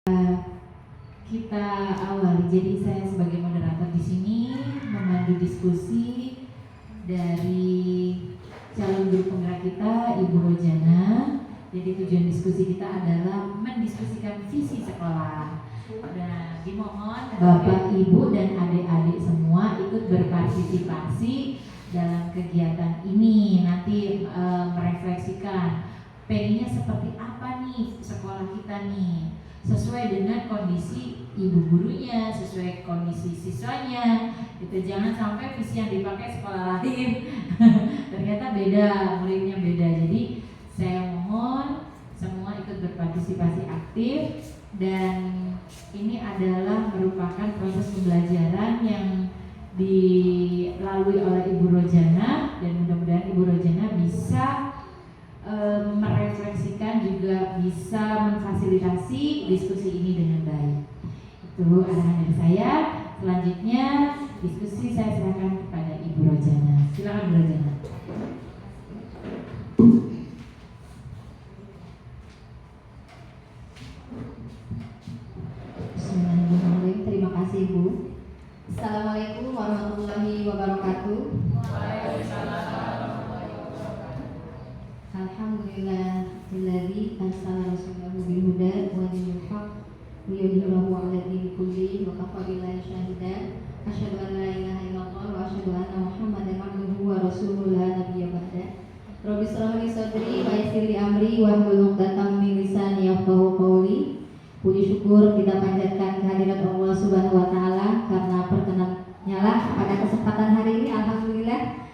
Kita awali. Jadi saya sebagai moderator di sini memandu diskusi dari calon guru penggerak kita, Ibu Rojana. Jadi tujuan diskusi kita adalah mendiskusikan visi sekolah. Dan dimohon Bapak, Ibu, dan adik-adik semua ikut berpartisipasi dalam kegiatan ini. Nanti merefleksikan pengennya seperti apa nih sekolah kita nih, sesuai dengan kondisi ibu gurunya, sesuai kondisi siswanya. Itu jangan sampai visi yang dipakai sekolah lain ternyata beda, muridnya beda. Jadi saya mohon semua ikut berpartisipasi aktif, dan ini adalah merupakan proses pembelajaran yang dilalui oleh Ibu Rojana, dan mudah-mudahan Ibu Rojana bisa merefleksikan, juga bisa memfasilitasi diskusi ini dengan baik. Itu arahan dari saya. Selanjutnya diskusi saya serahkan kepada Ibu Rojana. Silakan Bu Rojana. Bismillahirrahmanirrahim. Terima kasih Ibu. Assalamualaikum warahmatullahi wabarakatuh. Alhamdulillahilladzi arsala rasulahu bil huda wa dinil haqq liyudhhirahu 'ala dini kullihi wa kafa billahi shahidan. Asyhadu an la ilaha illallah wa asyhadu anna Muhammadan 'abduhu wa rasuluhu la nabiyya ba'da. Rabbi shrah li sadri wa yassir li amri wahlul 'uqdatam min lisani yafqahu qawli. Puji syukur kita panjatkan kehadirat Allah Subhanahu wa taala karena perkenannya lah pada kesempatan hari ini alhamdulillah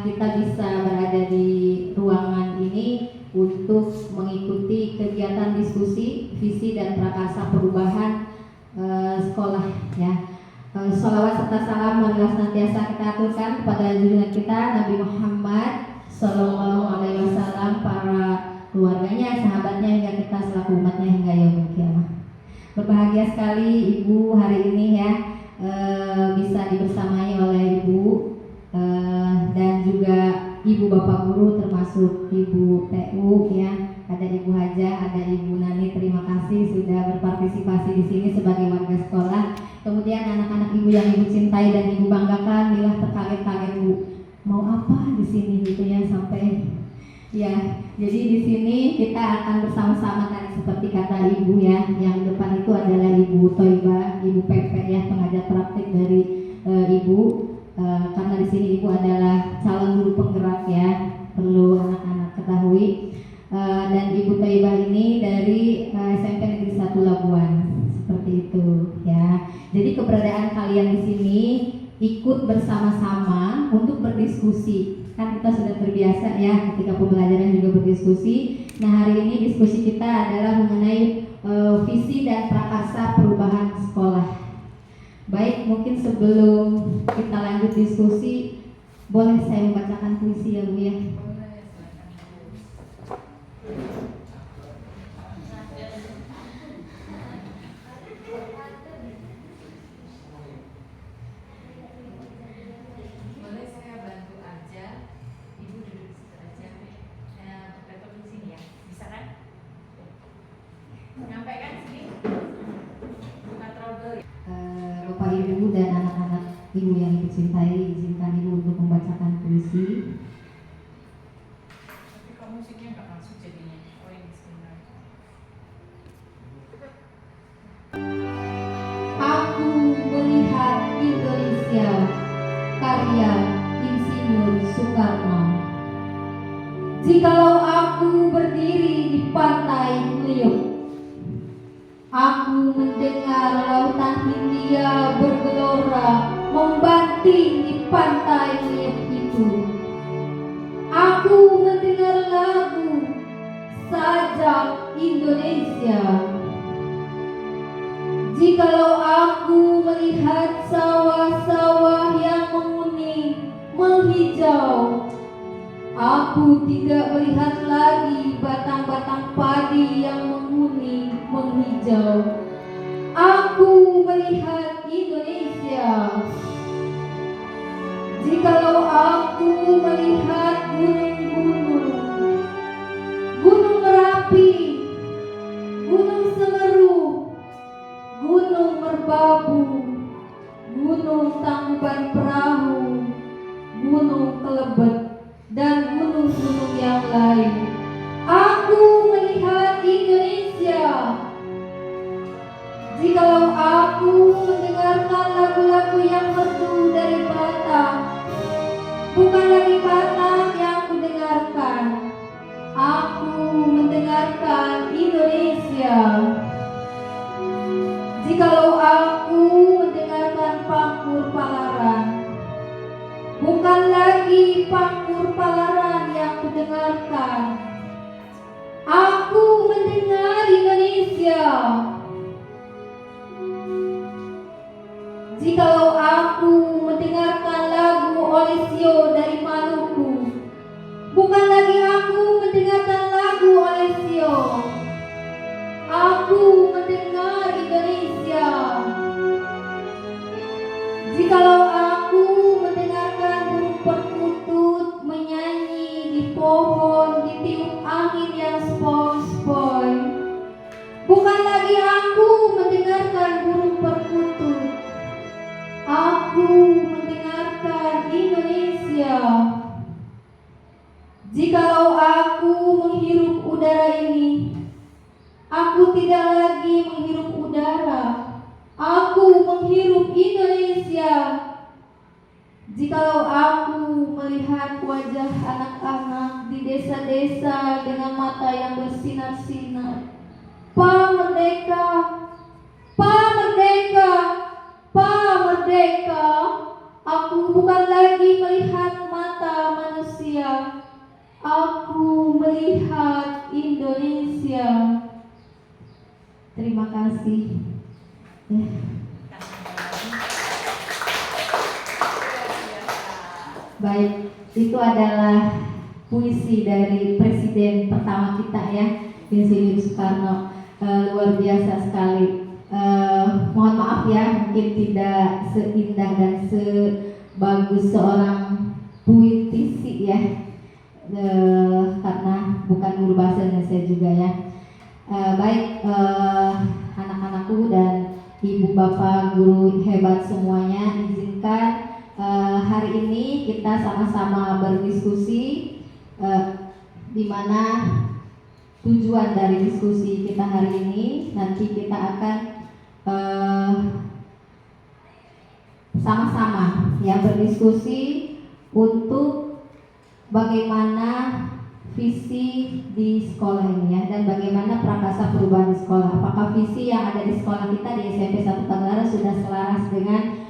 kita bisa berada di ruangan ini untuk mengikuti kegiatan diskusi visi dan prakarsa perubahan sekolah ya. Sholawat serta salam marilah senantiasa kita aturkan kepada junjungan kita Nabi Muhammad Sallallahu Alaihi Wasallam, para keluarganya, sahabatnya, hingga kita selaku umatnya hingga yaumul kiamah. Berbahagia sekali Ibu hari ini ya, bisa dibersamai oleh Ibu dan juga Ibu Bapak Guru, termasuk Ibu TU ya, ada Ibu Hajah, ada Ibu Nani. Terima kasih sudah berpartisipasi di sini sebagai warga sekolah. Kemudian anak-anak Ibu yang Ibu cintai dan Ibu banggakan, bila terkaget-kaget Bu, mau apa di sini gitu ya, sampai ya. Jadi di sini kita akan bersama-sama tadi seperti kata Ibu ya, yang depan itu adalah Ibu Toibah, Ibu Pepe ya, pengajar praktik dari Ibu. Karena di sini Ibu adalah calon guru penggerak ya, perlu anak-anak ketahui. Dan Ibu Toibah ini dari SMP Negeri 1 Labuan, seperti itu ya. Jadi keberadaan kalian di sini ikut bersama-sama untuk berdiskusi. Kan kita sudah terbiasa ya ketika pembelajaran juga berdiskusi. Nah hari ini diskusi kita adalah mengenai visi dan prakarsa perubahan sekolah. Baik, mungkin sebelum kita lanjut diskusi, boleh saya membacakan puisi ya Bu ya? Bapak Ibu dan anak-anak Ibu yang Ibu cintai, izinkan Ibu untuk membacakan puisi. Tapi kok musiknya nggak masuk jadinya? Oh ini sebentar. Aku melihat Indonesia, karya Insinyur Soekarno. Jikalau aku berdiri di pantai Meliuk, aku mendengar lautan Hindia bergelora membanting di pantai Meliuk itu. Aku mendengar lagu Sajak Indonesia. Jikalau aku melihat sawah-sawah yang menguning, menghijau, aku tidak melihat lagi batang-batang padi yang menguning, menghijau. Aku melihat Indonesia. Jikalau aku melihat gunung-gunung, Gunung Merapi, Gunung Semeru, Merbabu, Gunung Tangkuban Perahu, Gunung Kelebet, dan gunung-gunung yang lain. Aku melihat Indonesia. Jikalau aku mendengarkan lagu-lagu yang merdu dari Batak, bukan lagi Batak yang kudengarkan, aku mendengarkan Indonesia. Jikalau aku mendengarkan Pangkur Palaran, bukan lagi Pangkur Palaran yang kudengarkan, aku mendengar Indonesia. Jikalau aku mendengarkan lagu Olesio dari Maluku, bukan lagi aku mendengarkan lagu Olesio, aku mendengar Indonesia. Jikalau aku mendengarkan burung perkutut menyanyi di pohon, ditiup angin yang sepoi-sepoi, bukan lagi aku mendengarkan burung perkutut, aku mendengarkan Indonesia. Jikalau aku menghirup udara ini, aku tidak lagi menghirup udara, aku menghirup Indonesia. Jikalau aku melihat wajah anak-anak di desa-desa dengan mata yang bersinar-sinar, Pa Merdeka, Pa Merdeka, Pa Merdeka, aku bukan lagi melihat mata manusia, aku melihat Indonesia. Terima kasih. Baik, itu adalah puisi dari presiden pertama kita ya, Insinyur Soekarno. Luar biasa sekali. Mohon maaf ya, mungkin tidak seindah dan sebagus seorang puitisi ya, karena bukan guru bahasa Indonesia juga ya. Baik, anak-anakku dan ibu bapak guru hebat semuanya, izinkan hari ini kita sama-sama berdiskusi, di mana tujuan dari diskusi kita hari ini, nanti kita akan sama-sama ya berdiskusi untuk bagaimana visi di sekolah ini ya, dan bagaimana prakasa perubahan di sekolah. Apakah visi yang ada di sekolah kita di SMP 1 Tangerang sudah selaras dengan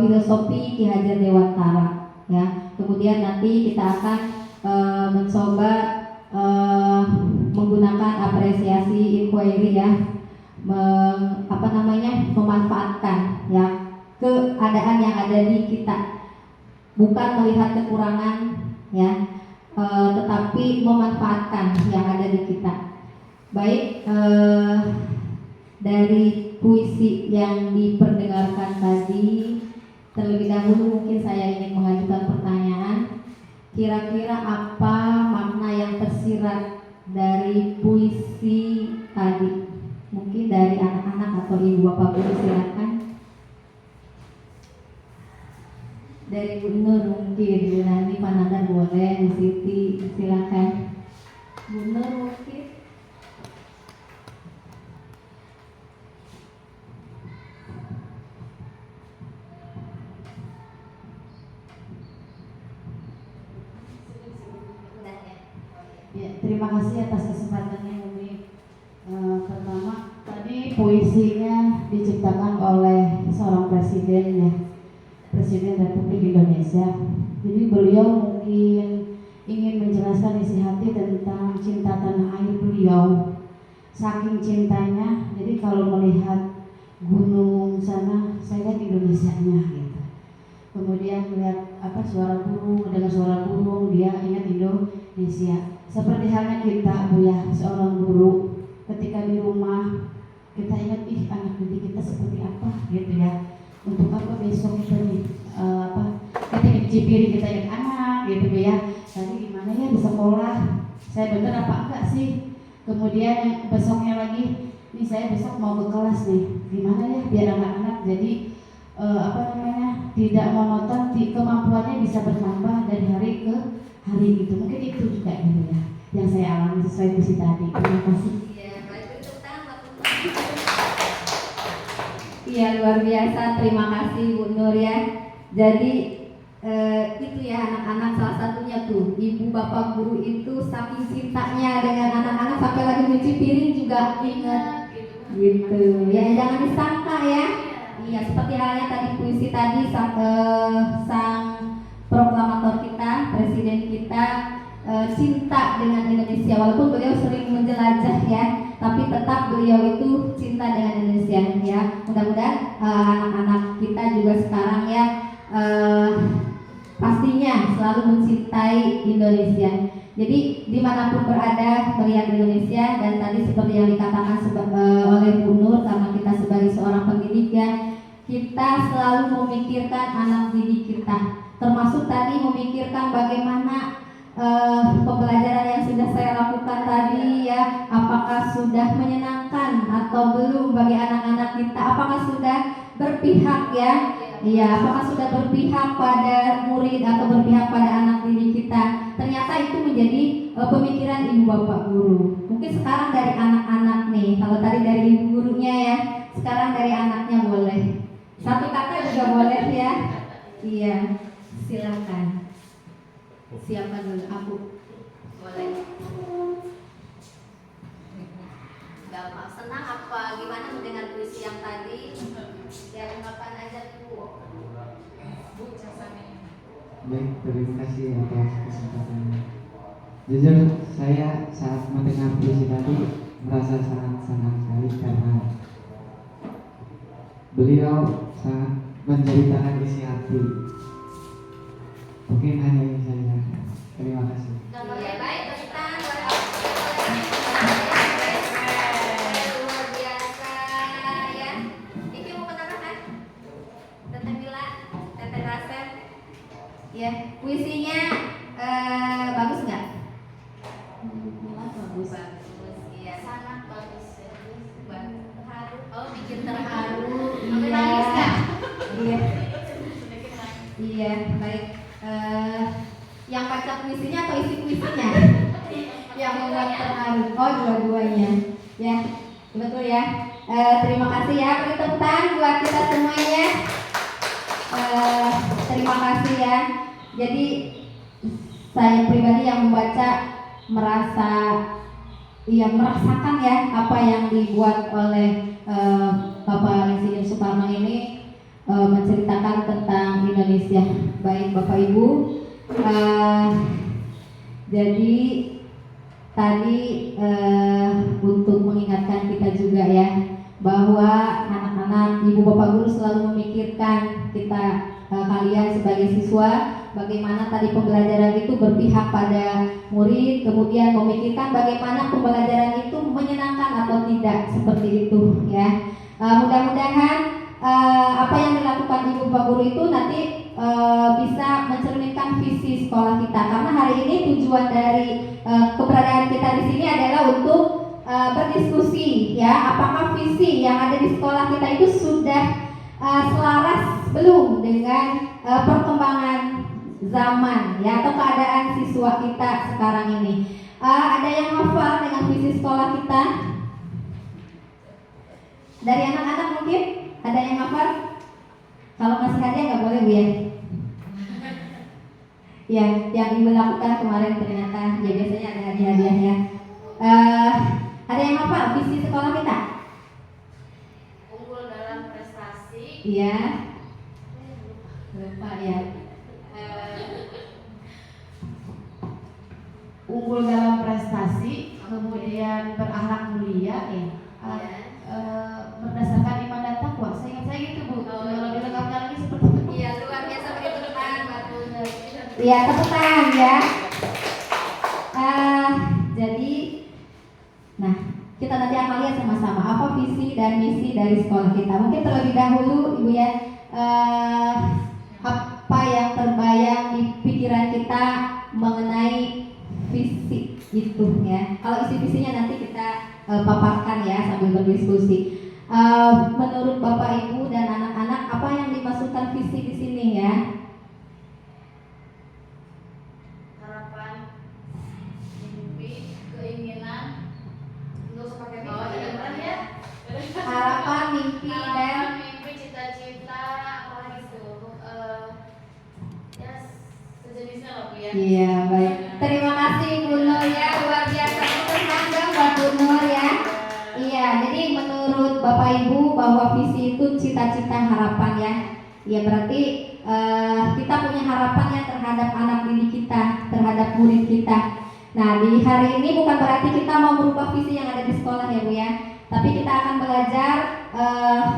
filosofi Ki Hajar Dewantara ya. Kemudian nanti kita akan mencoba menggunakan apresiasi inquiry ya, memanfaatkan ya keadaan yang ada di kita, bukan melihat kekurangan ya, tetapi memanfaatkan yang ada di kita. Baik, dari puisi yang diperdengarkan tadi, terlebih dahulu mungkin saya ingin mengajukan pertanyaan. Kira-kira apa makna yang tersirat dari puisi tadi? Mungkin dari anak-anak atau ibu bapak guru, silakan. Dari Bu Nur mungkin, Bu Nani, Pak Nandar boleh, Bu Siti, silakan. Bu Nur mungkin. Ya, terima kasih atas kesempatannya Umi. Pertama, tadi puisinya diciptakan oleh seorang presiden ya, Presiden Republik Indonesia. Jadi beliau mungkin ingin menjelaskan isi hati tentang cinta tanah air beliau. Saking cintanya, jadi kalau melihat gunung sana, saya lihat Indonesianya gitu. Kemudian melihat suara burung, dengan suara burung dia ingat Indonesia. Seperti halnya kita, Bu ya, seorang guru, ketika di rumah kita ingat anak didik kita seperti apa gitu ya. Untuk apa besok kita nih ketika cuci piring kita ingat anak gitu Bu ya. Tadi gimana ya di sekolah, saya bener apa enggak sih? Kemudian besoknya lagi ini saya besok mau ke kelas nih, gimana ya biar anak-anak jadi tidak monoton, kemampuannya bisa bertambah dari hari ke hari gitu. Mungkin itu juga gitu ya yang saya alami sesuai visi tadi. Terima kasih. Iya, baik, untuk tangan. Iya, luar biasa, terima kasih Bu Nur ya. Jadi itu ya anak-anak, salah satunya tuh ibu bapak guru itu saking cintanya dengan anak-anak sampai lagi nyuci piring juga ingat gitu ya, jangan disangka ya. Iya, seperti halnya tadi puisi tadi sang proklamator kita, presiden kita cinta dengan Indonesia, walaupun beliau sering menjelajah ya, tapi tetap beliau itu cinta dengan Indonesia ya. Mudah-mudahan anak-anak kita juga sekarang ya pastinya selalu mencintai Indonesia. Jadi dimanapun berada melihat Indonesia, dan tadi seperti yang dikatakan oleh Bu Nur, karena kita sebagai seorang pendidik ya, kita selalu memikirkan anak didik kita, termasuk tadi memikirkan bagaimana pembelajaran yang sudah saya lakukan tadi ya, apakah sudah menyenangkan atau belum bagi anak-anak kita, apakah sudah berpihak ya. Iya, apakah sudah berpihak pada murid atau berpihak pada anak didik kita? Ternyata itu menjadi pemikiran ibu bapak guru. Mungkin sekarang dari anak-anak nih, kalau tadi dari ibu gurunya ya, sekarang dari anaknya boleh. Satu kata juga boleh ya. Iya, silakan. Siapa dulu? Aku. Boleh. Gampang, senang apa gimana mendengar puisi yang tadi? Ya, ungkapan aja Bu. Baik, terima kasih atas kesempatannya. Jujur saya saat mendengar puisi tadi merasa sangat senang sekali karena beliau sangat menceritakan isi hati. Mungkin hanya ini saja. Terima kasih. Iya, baik, Ustaz. Luar biasa ya. Iki mau menambahkan? Teteh Mila, Teteh Rasel. Ya, puisinya bagus nggak? Bagus. Iya. Sangat bagus. Terharu. Oh, bikin terharu. Sampai Iya. nangis nggak? Iya. Iya, baik. Yang baca puisinya atau isi puisinya? Yang membuat terharu. Oh, dua-duanya. Ya, betul ya. Terima kasih ya. Beri tepuk tangan buat kita semuanya. Terima kasih ya. Jadi saya pribadi yang membaca merasakan ya apa yang dibuat oleh Bapak Insinyur Soekarno ini, menceritakan tentang Indonesia. Baik Bapak Ibu, jadi tadi untuk mengingatkan kita juga ya, bahwa anak-anak, ibu bapak guru selalu memikirkan kita, kalian sebagai siswa, bagaimana tadi pembelajaran itu berpihak pada murid, kemudian memikirkan bagaimana pembelajaran itu menyenangkan atau tidak, seperti itu ya. Mudah-mudahan apa yang dilakukan ibu bapak guru itu nanti bisa mencerminkan visi sekolah kita, karena hari ini tujuan dari keberadaan kita di sini adalah untuk berdiskusi ya, apakah visi yang ada di sekolah kita itu sudah selaras belum dengan perkembangan zaman ya, atau keadaan siswa kita sekarang ini. Ada yang hafal dengan visi sekolah kita? Dari anak-anak mungkin ada yang hafal? Kalau ngasih hadiah nggak boleh Bu ya? Ya, yang ibu lakukan kemarin ternyata ya, biasanya ada hadiah-hadiahnya. Ada yang hafal visi sekolah kita? Unggul dalam prestasi. Iya. Lupa ya. Unggul dalam prestasi, kemudian berakhlak mulia ya. Berdasarkan iman dan takwa. Saya gitu Bu. Lebih lengkapnya lagi seperti itu. Iya, luar biasa, beri tepuk tangan Mbak. Iya, tepuk tangan ya. Jadi, nah kita nanti akan lihat sama-sama apa visi dan misi dari sekolah kita. Mungkin terlebih dahulu Ibu ya, apa yang terbayang di pikiran kita mengenai visi itu ya. Kalau isi visinya nanti kita paparkan ya sambil berdiskusi. Menurut Bapak Ibu dan anak-anak, apa yang dimaksudkan visi di sini ya? Harapan, mimpi, keinginan, nggak usah pakai mimpi ya. Harapan, mimpi, dan Mimpi, cita-cita, apalagi tuh, ya sejenisnya lah Bu ya. iya baik. Terima kasih Bu Nur ya, luar biasa tenaga Mbak Bu Nur ya. Iya, jadi menurut Bapak Ibu bahwa visi itu cita-cita harapan ya. Ya berarti kita punya harapan ya terhadap anak didik kita, terhadap murid kita. Nah di hari ini bukan berarti kita mau merubah visi yang ada di sekolah ya Bu ya. Tapi kita akan belajar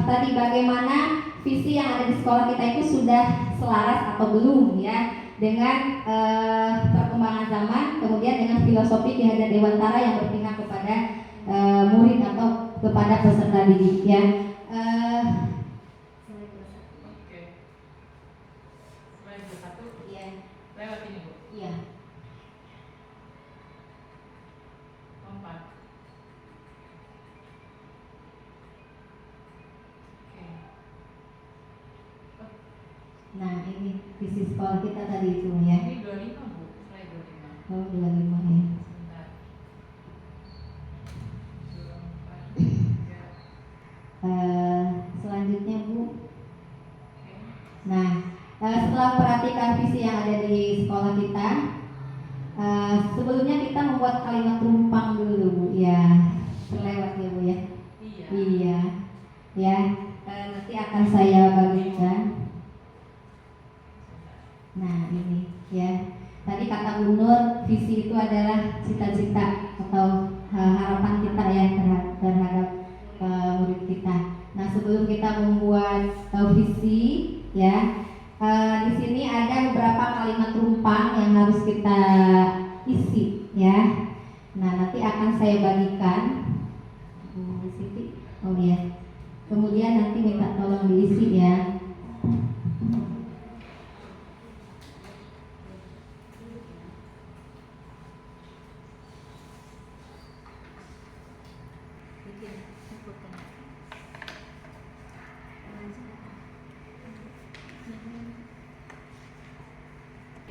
tadi bagaimana visi yang ada di sekolah kita itu sudah selaras atau belum ya dengan perkembangan zaman, kemudian dengan filosofi Ki Hajar Dewantara yang berpihak kepada murid atau kepada peserta didik ya. Oke. Slide satu. Iya. Lewat ini Bu. Iya. 4. Oke. Nah ini visi sekolah kita tadi itu ya. Ini 25 Bu. Slide 25. Oh 25 ya. Sebentar. 24, 3. Selanjutnya Bu. Oke. Nah setelah perhatikan visi yang ada di sekolah kita, sebelumnya kita membuat kalimat rumpang dulu Bu. Ya terlewat ya Bu ya. Iya. Iya. Ya nanti akan saya bagikan. Nah ini ya. Tadi kata Bu Nur, visi itu adalah cita-cita atau harapan kita ya terhadap murid kita. Nah sebelum kita membuat visi ya, di sini ada beberapa kalimat rumpang yang harus kita isi ya. Nah nanti akan saya bagikan. Bu Siti, oh ya. Kemudian nanti minta tolong diisi ya.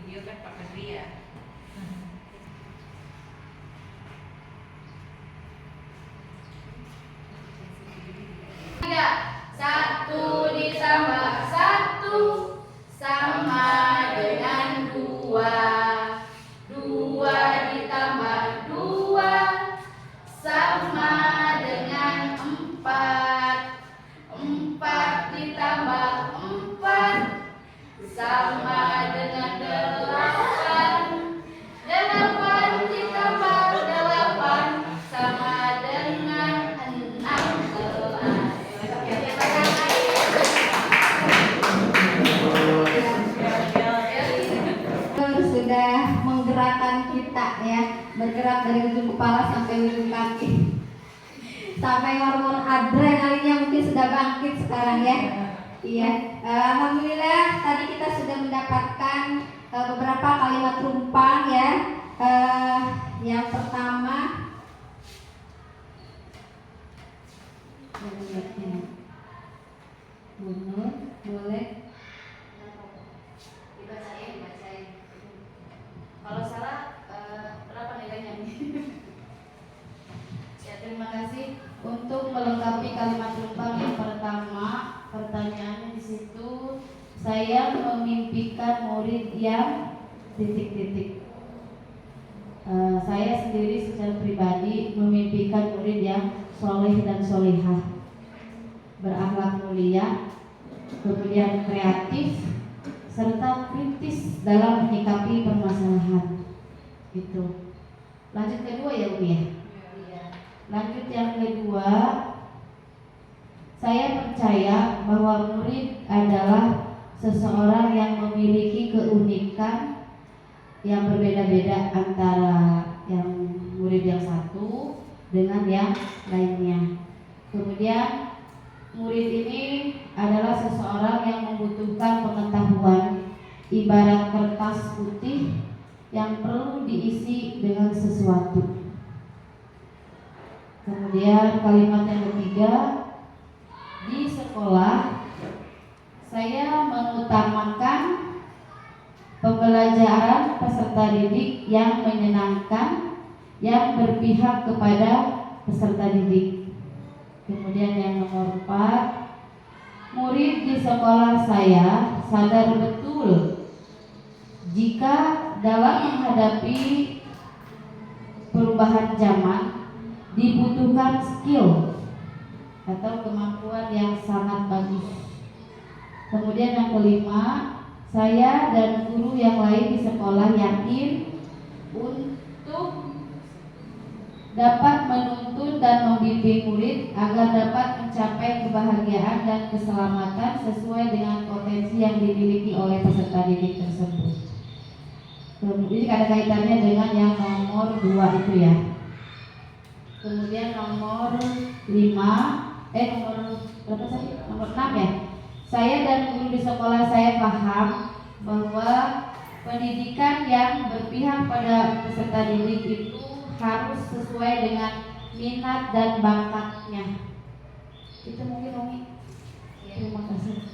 Video kan Pak Fadli ya. Tiga, 1 ditambah 1 sama dengan 2. 2 ditambah 2 sama dengan 4. 4 ditambah 4 sama dengan 8. 8 ditambah 8 sama dengan 16. Sudah menggerakkan kita ya, bergerak dari ujung kepala sampai ujung kaki, sampai hormon adrenalinnya mungkin sudah bangkit sekarang ya. Iya, alhamdulillah tadi kita sudah mendapatkan beberapa kalimat rumpang ya. Yang pertama, Bunur, boleh dibacain. Kalau salah berapa nilainya? Ya, terima kasih untuk melengkapi kalimat rumpang yang pertama. Pertanyaannya di situ, saya memimpikan murid yang titik-titik. Saya sendiri secara pribadi memimpikan murid yang soleh dan solehah, berakhlak mulia, kemudian kreatif, serta kritis dalam menyikapi permasalahan. Gitu. Lanjut kedua ya Bu ya. Lanjut yang kedua, saya percaya bahwa murid adalah seseorang yang memiliki keunikan yang berbeda-beda antara yang murid yang satu dengan yang lainnya. Kemudian murid ini adalah seseorang yang membutuhkan pengetahuan ibarat kertas putih yang perlu diisi dengan sesuatu. Kemudian kalimat yang ketiga, di sekolah saya mengutamakan pembelajaran peserta didik yang menyenangkan, yang berpihak kepada peserta didik. Kemudian yang nomor 4, murid di sekolah saya sadar betul jika dalam menghadapi perubahan zaman dibutuhkan skill atau kemampuan yang sangat bagus. Kemudian yang kelima, saya dan guru yang lain di sekolah yakin untuk dapat menuntun dan membimbing murid agar dapat mencapai kebahagiaan dan keselamatan sesuai dengan potensi yang dimiliki oleh peserta didik tersebut. Kemudian ada kaitannya dengan yang nomor 2 itu ya. Kemudian nomor 5, nomor berapa tadi? Nomor 6 ya. Saya dan guru di sekolah saya paham bahwa pendidikan yang berpihak pada peserta didik itu harus sesuai dengan minat dan bakatnya. Itu mungkin Umi. Terima kasih.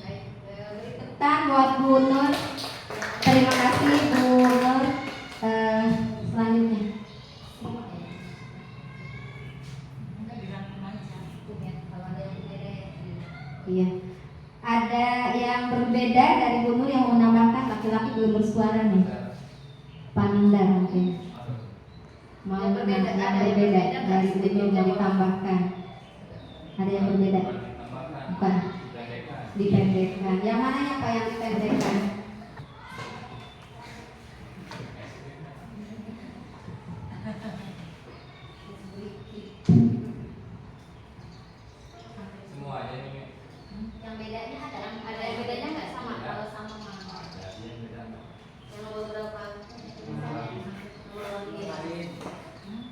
Beri tekan buat Bu Nur. Terima kasih Bu Nur. Selanjutnya. Iya. Ada yang berbeda dari Bu Nur yang menambahkan, laki-laki belum bersuara nih. Pananda mungkin. Mau yang berbeda dari Bu Nur yang ditambahkan. Ada yang berbeda? Bukan. Dipendekkan. Yang mana ya Pak yang dipendekkan? Yang bedanya ada yang bedanya nggak sama? Kalau sama mah yang nomor berapa?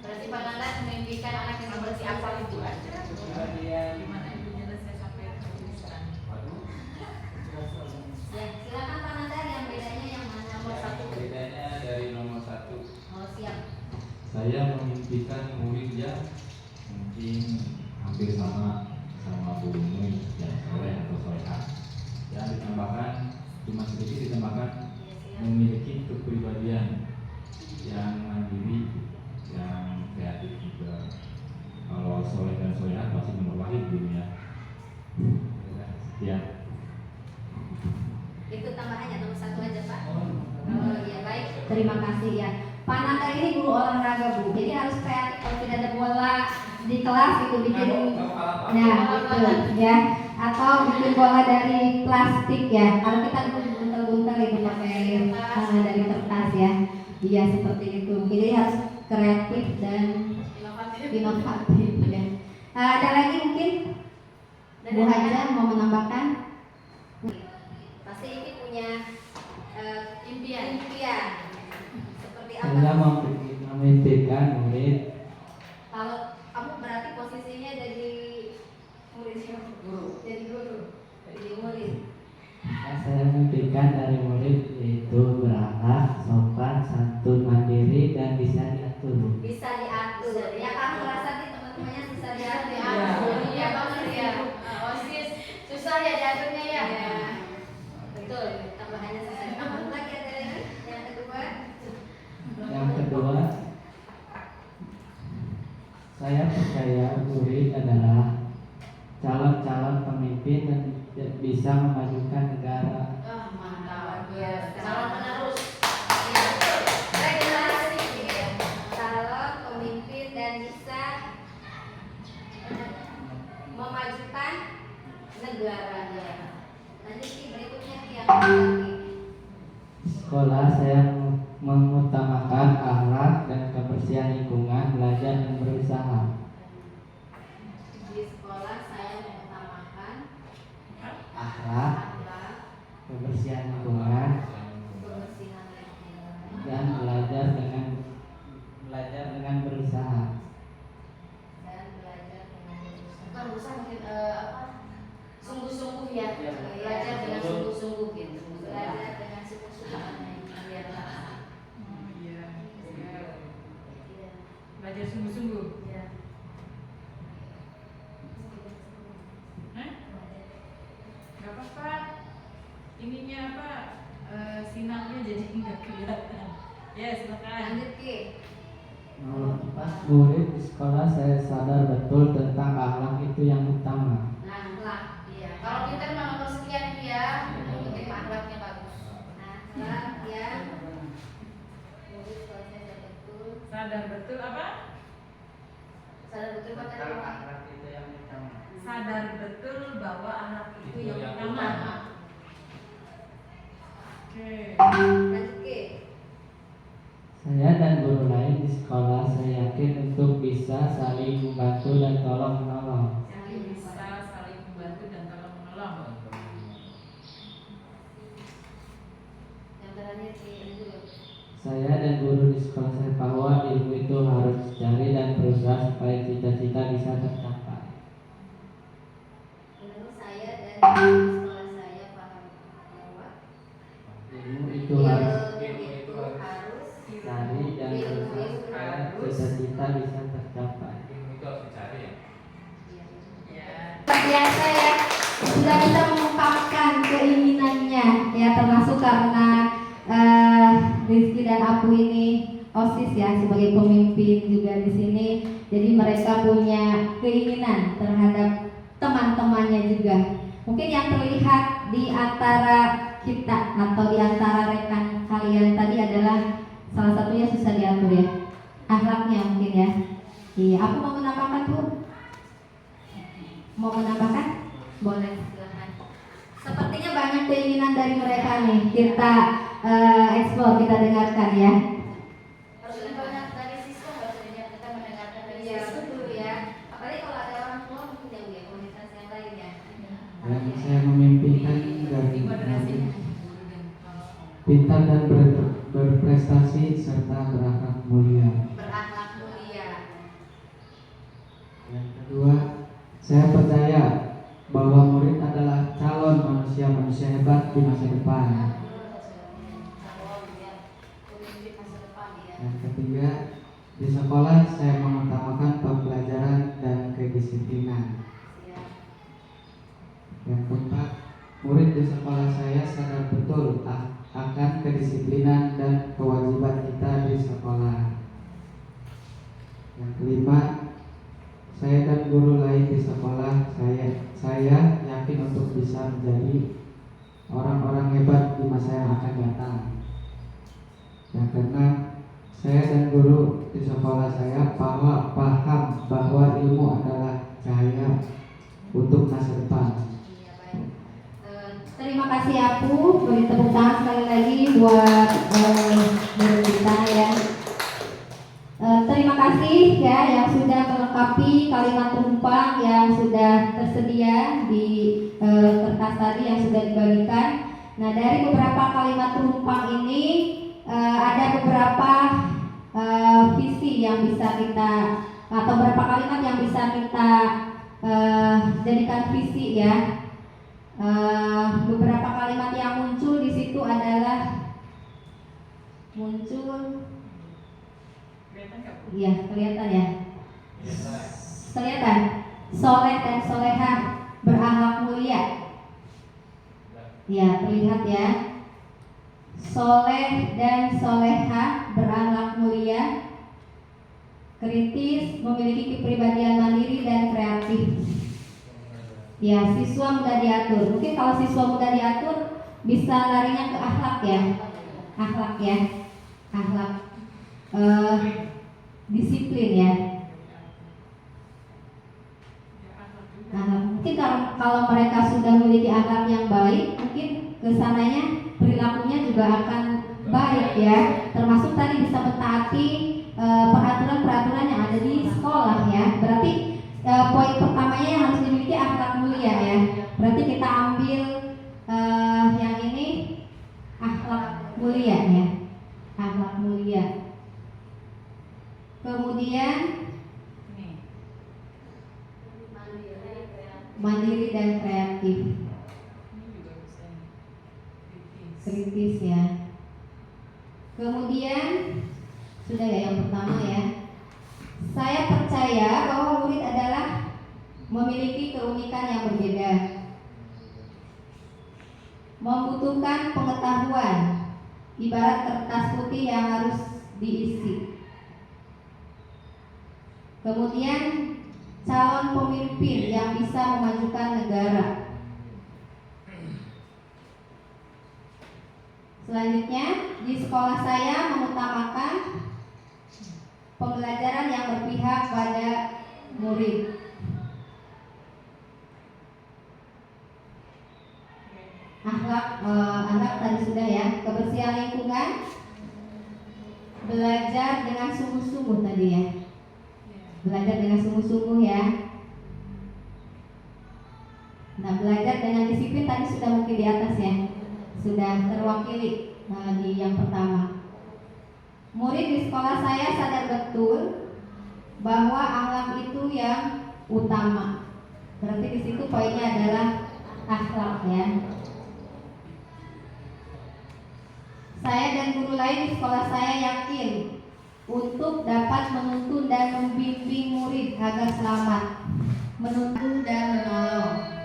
Berarti Pak Nanda memimpikan anak yang bersih apa itu aja. Gimana ibunya saya sampai tulisan. Ya, silakan Pak Nanda, yang bedanya yang mana? Nomor 1. Bedanya dari nomor 1. Oh, siap. Saya memimpikan murid yang mungkin hampir sama Bu Nur yang soleh atau solehah. Yang ditambahkan cuma sedikit ditambahkan memiliki kepribadian yang mandiri, yang kreatif juga. Kalau soleh dan solehah pasti nomor wahid dunia. Ya. Itu tambahannya nomor 1 aja Pak. Oh iya, baik. Terima kasih ya. Pak Nanda ini guru olahraga Bu, jadi harus kreatif. Kalau tidak ada bola di kelas itu bikin, nah gitu ya. Atau bikin bola dari plastik ya. Kalau kita buntel-buntel itu pakai dari kertas ya. Iya seperti itu. Jadi harus kreatif dan inovatif ya. Ada lagi mungkin? Bu Haja mau menambahkan? Pasti ini punya impian. Seperti apa? Saya memimpikan murid. Kalau kamu berarti posisinya jadi murid siapa? Guru. Jadi guru. Jadi murid. Saya memimpikan dari murid yaitu berakhlak, sopan, santun, mandiri, dan bisa diatur. Bisa diatur. Ya kamu merasa di teman-temannya bisa diatur. Iya banget ya. OSIS susah ya diaturnya ya. Betul. Tambahannya susah. Tambah lagi ada lagi. Yang kedua. Yang kedua, saya percaya murid adalah calon-calon pemimpin dan bisa memajukan negara. Mantap. Calon penerus. Regenerasi. Calon pemimpin dan bisa memajukan negara. Lanjut sih berikutnya yang lagi. Sekolah saya mengutamakan akhlak dan kebersihan lingkungan, belajar dan berusaha. Di sekolah saya mengutamakan Akhlak, akhlak, kebersihan lingkungan, kebersihan lingkungan, dan belajar dengan berusaha. dan belajar dengan berusaha. Bukan berusaha mungkin sungguh-sungguh ya. Iya. Belajar dengan sungguh-sungguh gitu. Belajar dengan sungguh-sungguh. Belajar sungguh-sungguh. Iya. apa Pak? Ininya apa? Sinarnya jadi nggak kelihatan. Ya silakan. Lanjut Ki. Murid di sekolah saya sadar betul tentang akhlak itu yang utama. Nah, lah, iya. Kalau kita memang nomor sekian ya, yang penting akhlaknya bagus. Nah, lah, ya. Murid kalau saya sadar betul. Sadar betul apa? Sadar betul Pak tadi. Akhlak itu yang utama. Sadar betul bahwa akhlak itu yang utama. Oke. Lanjut Ki. Saya dan guru lain di sekolah saya yakin untuk bisa saling membantu dan tolong menolong. Yang bisa saling membantu dan tolong menolong. Yang terakhir Ki, ini dulu. Saya dan guru di sekolah saya bahwa ilmu itu harus dicari dan berusaha supaya cita-cita bisa tercapai. Menurut saya dan di sekolah saya paham bahwa Ilmu itu harus ilmu itu harus dicari dan berusaha supaya cita-cita bisa tercapai. Ilmu itu harus dicari ya. Ya. Biasa ya, sudah bisa mengungkapkan keinginannya ya, termasuk karena Rizky dan Apu ini OSIS ya, sebagai pemimpin juga di sini. Jadi mereka punya keinginan terhadap teman-temannya juga. Mungkin yang terlihat di antara kita atau di antara rekan kalian tadi adalah salah satunya susah diatur ya, akhlaknya mungkin ya. Iya, aku mau menambahkan Bu. Mau menambahkan? Boleh, silakan. Sepertinya banyak keinginan dari mereka nih. Kita explore, kita dengarkan ya. harus lebih banyak dari siswa, harus lebih banyak kita mendengarkan dari Iya, siswa. betul ya. Apalagi kalau ada orang tua mungkin yang ya komunitas yang lain ya. Dan saya memimpinkan Jadi moderasi. pintar dan berprestasi serta berakhlak mulia. Berakhlak mulia. Yang kedua, saya percaya bahwa murid adalah calon manusia-manusia hebat di masa depan. Yang ketiga, di sekolah saya mengutamakan pembelajaran dan kedisiplinan. Yang keempat, murid di sekolah saya sadar betul akan kedisiplinan dan kewajiban kita di sekolah. Yang kelima, saya dan guru lain di sekolah saya yakin untuk bisa menjadi orang-orang hebat di masa yang akan datang. Yang keenam, saya dan guru di sekolah saya paham bahwa ilmu adalah cahaya untuk masa depan. Iya, baik. Terima kasih Apu, beri tepuk tangan sekali lagi buat guru kita ya. Terima kasih ya yang sudah melengkapi kalimat tumpang yang sudah tersedia di kertas tadi yang sudah dibagikan. Nah, dari beberapa kalimat tumpang ini ada beberapa visi yang bisa kita atau beberapa kalimat yang bisa kita jadikan visi ya. Beberapa kalimat yang muncul di situ adalah Kelihatan nggak Bu? iya kelihatan ya, kelihatan soleh dan solehah berakhlak mulia. Ya terlihat ya, soleh dan solehah berakhlak mulia, kritis, memiliki kepribadian mandiri dan kreatif. Ya, siswa mudah diatur. Mungkin kalau siswa mudah diatur bisa larinya ke akhlak ya. Akhlak ya. Akhlak. Disiplin ya. Akhlak. Mungkin kalau mereka sudah memiliki akhlak yang baik, mungkin kesananya perilakunya juga akan baik ya. Termasuk tadi bisa mentaati peraturan-peraturan yang ada di sekolah ya. Berarti poin pertamanya yang harus dimiliki akhlak mulia ya. Berarti kita ambil yang ini akhlak mulia ya. Akhlak mulia. Kemudian Nih. mandiri dan kreatif. Ini juga bisa nih. Kritis. Kritis ya. Kemudian sudah ya yang pertama ya. Saya percaya bahwa murid adalah memiliki keunikan yang berbeda. membutuhkan pengetahuan, ibarat kertas putih yang harus diisi. Kemudian calon pemimpin yang bisa memajukan negara. Selanjutnya, di sekolah saya mengutamakan pembelajaran yang berpihak pada murid. Akhlak tadi sudah ya. Kebersihan lingkungan, belajar dengan sungguh-sungguh tadi ya. Belajar dengan sungguh-sungguh ya. Nah, belajar dengan disiplin tadi sudah mungkin di atas ya. Sudah terwakili di yang pertama. Murid di sekolah saya sadar betul bahwa akhlak itu yang utama. Berarti di situ poinnya adalah akhlak ya. Saya dan guru lain di sekolah saya yakin untuk dapat menuntun dan membimbing murid agar selamat, menuntun dan menolong.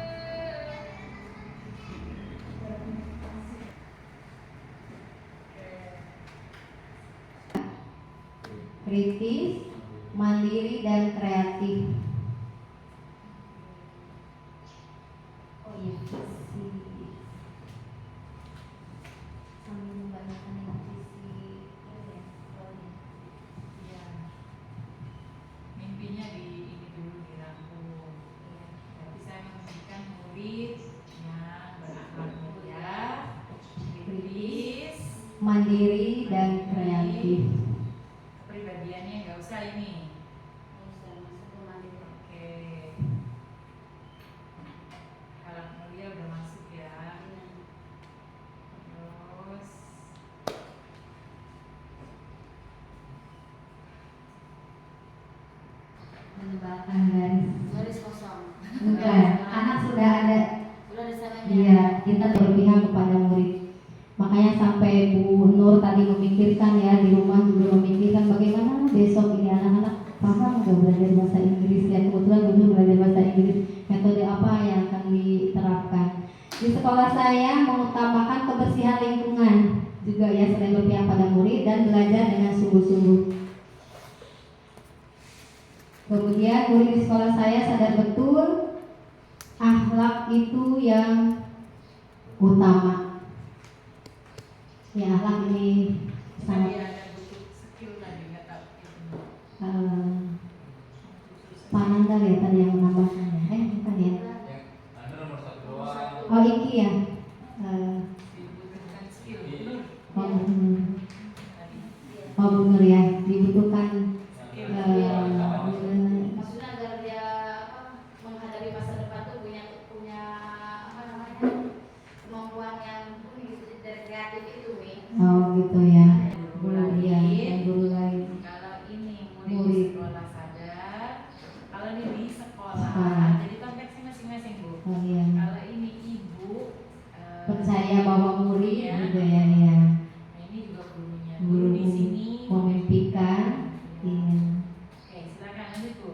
Kritis, mandiri dan kreatif. Oh iya, sambil membacakan yang Mimpinya ini dulu dirangkum. Tapi saya menginginkan murid yang berakhlak mulia, kritis, mandiri dan kreatif. kepribadiannya nggak usah ini. Oke. Akhlak mulia udah masuk ya. Terus Menyebarkan Garis kosong. enggak, anak sudah ada. Sudah ada sananya. Iya, kita berpihak kepada murid. Makanya sampai Bu Nur tadi memikirkan ya, di rumah juga memikirkan bagaimana besok ini anak-anak paham nggak belajar bahasa Inggris ya. Kebetulan dulu belajar bahasa Inggris, metode apa yang akan diterapkan. Di sekolah saya mengutamakan kebersihan lingkungan juga ya, selain berpihak pada murid dan belajar dengan sungguh-sungguh. Kemudian murid di sekolah saya sadar betul akhlak itu yang utama. Ya, akhlak ini tadi sangat ada butuh skill tadi nggak tahu itu. Pananda ya tadi yang menambahkan ya. Bukan ya. Anda nomor 1 doang. Oh Iki ya. Dibutuhkan skill. Oh benar ya, dibutuhkan Maksudnya agar dia menghadapi masa depan tuh punya apa namanya, kemampuan yang dari kreatif itu nih. oh gitu ya. Guru ya, dan guru lain. Kalau ini murid Murid. di sekolah sadar, kalau ini di sekolah, Sekolah. jadi konteksnya masing-masing Bu. Oh iya. Kalau ini ibu Percaya bahwa murid ya. juga ya, ya. Nah ini juga gurunya. Guru Guru di sini memimpikan. Iya. Oke, silakan lanjut Bu.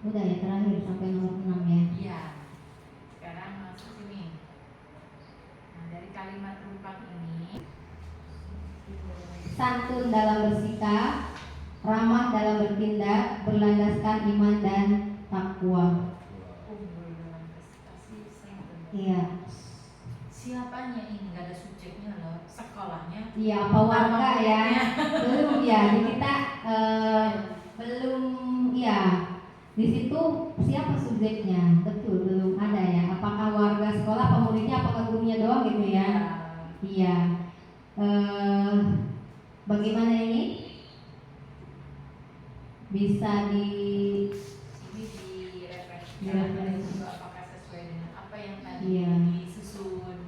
Udah ya terakhir sampai nomor 6 ya. Iya. Sekarang masuk sini. Nah dari kalimat rumpang ini, Santun dalam bersikap, ramah dalam bertindak, berlandaskan iman dan takwa. unggul dalam prestasi santun. Iya. Siapanya ini nggak ada subjeknya loh, sekolahnya. Iya, apa warga ya? Belum ya, di kita belum ya. Di situ siapa subjeknya? Betul, belum ada ya. Apakah warga sekolah, apa muridnya, apakah gurunya doang gitu ya? Iya. Bagaimana ini? Bisa di Ini direfleksikan Direfleksi. itu apakah sesuai dengan apa yang tadi Iya. disusun.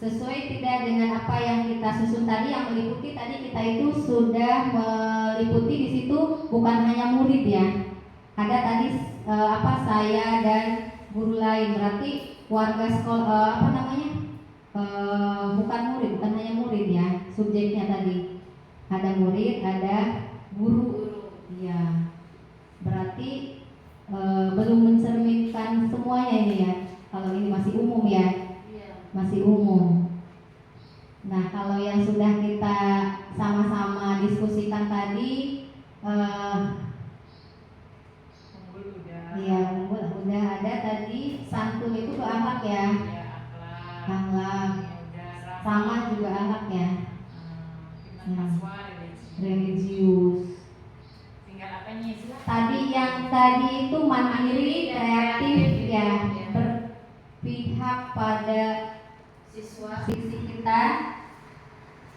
sesuai tidak dengan apa yang kita susun tadi, yang meliputi tadi kita itu sudah meliputi di situ bukan hanya murid ya. Ada tadi saya dan guru lain, berarti warga sekolah bukan murid, bukan hanya murid ya. Subjeknya tadi ada murid, ada guru. Iya. Berarti belum mencerminkan semuanya ini ya. Kalau ini masih umum ya. tadi Unggul udah. ya udah ada tadi santun itu ke akhlak ya. Ya, akhlak. Akhlak. Ya, udah, ramah. Sama juga akhlak ya. Kita taswa, religi. Religius. Tinggal apanya silakan. Tadi yang tadi itu mandiri, kreatif ya, berpihak pada Siswa. sisi kita.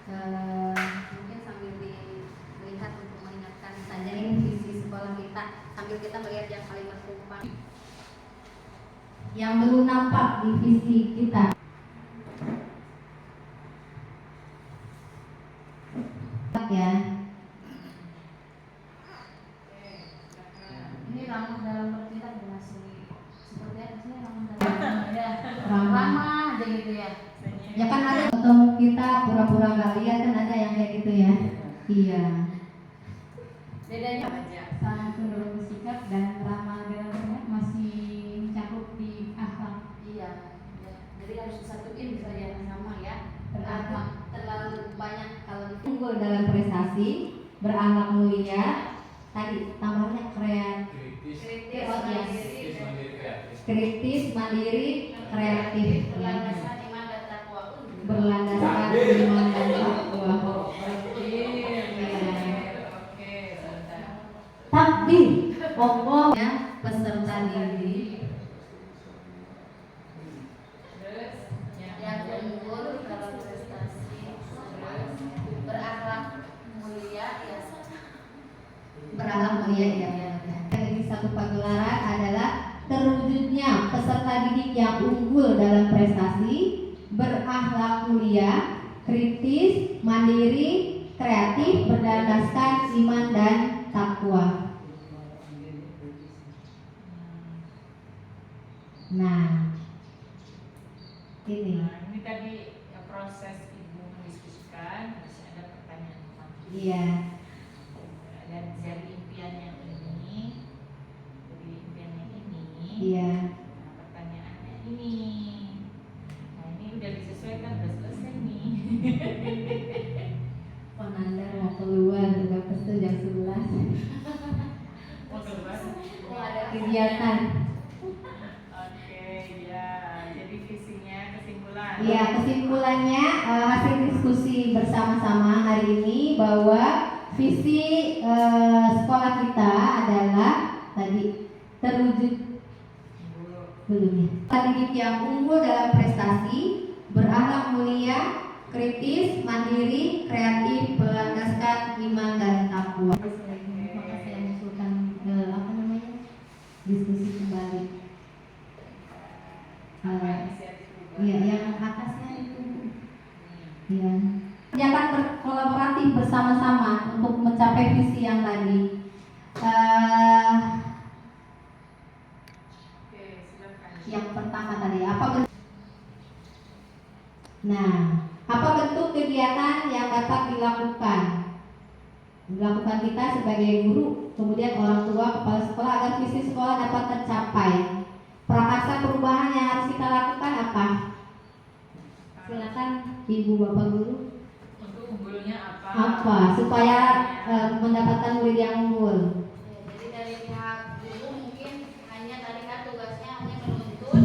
Mungkin sambil dilihat untuk mengingatkan saja ini visi sekolah kita, sambil kita melihat yang kalimat penumpang yang belum nampak di visi kita. Ya. Ini ramah dalam bertindak masih seperti apa sih ramah dalam ya Ramah. ramah aja gitu ya. Ya kan ada ketemu kita pura-pura gak lihat kan ada yang kayak gitu ya. Iya. Bedanya Santun dalam bersikap dan ramah dalam bertindak masih mencakup di akhlak. iya ya. Jadi harus disatuin bisa jangan sama ya. Terlalu banyak kalau Unggul dalam prestasi, berakhlak mulia. Tadi tambahnya Kritis. kritis, Oh, iya. mandiri, kritis, kreatif, mandiri, kreatif, berlandaskan iman dan takwa. berlandaskan iman dan takwa. Oke, sebentar. Takbir, pokoknya peserta didik. Terus Yang unggul dalam prestasi, berakhlak mulia ya. Berakhlak mulia ya. Jadi satu pagelaran adalah terwujudnya peserta didik yang unggul dalam prestasi, berakhlak mulia, kritis, mandiri, kreatif, berdasarkan iman dan takwa. Nah, ini. Nah, ini tadi proses ibu mendiskusikan, masih ada pertanyaan lagi. Iya. Dan dari impian yang ini, Iya. nah, pertanyaannya ini. Nah, ini udah disesuaikan, udah selesai nih. Penanda mau keluar juga pestu jam 11. Mau keluar? Oh, ada Kegiatan. Oke, ya. Jadi visinya kesimpulan. Iya, kesimpulannya hasil diskusi bersama-sama hari ini bahwa visi sekolah kita adalah tadi terwujud belum ya. Pendidik yang unggul dalam prestasi, berakhlak mulia, kritis, mandiri, kreatif, berlandaskan iman dan takwa. Makasih yang mengusulkan apa namanya diskusi kembali. Iya, yang atasnya itu. Iya. Jangan berkolaboratif bersama-sama untuk mencapai visi yang tadi. Oke, silakan. Yang pertama tadi apa apa bentuk kegiatan yang dapat dilakukan kita sebagai guru, kemudian orang tua, kepala sekolah agar visi sekolah dapat tercapai. Prakarsa perubahan yang harus kita lakukan apa? Silakan ibu bapak guru. Untuk unggulnya apa? Apa supaya mendapatkan murid yang unggul? Jadi dari pihak guru mungkin hanya tadi kan tugasnya hanya menuntun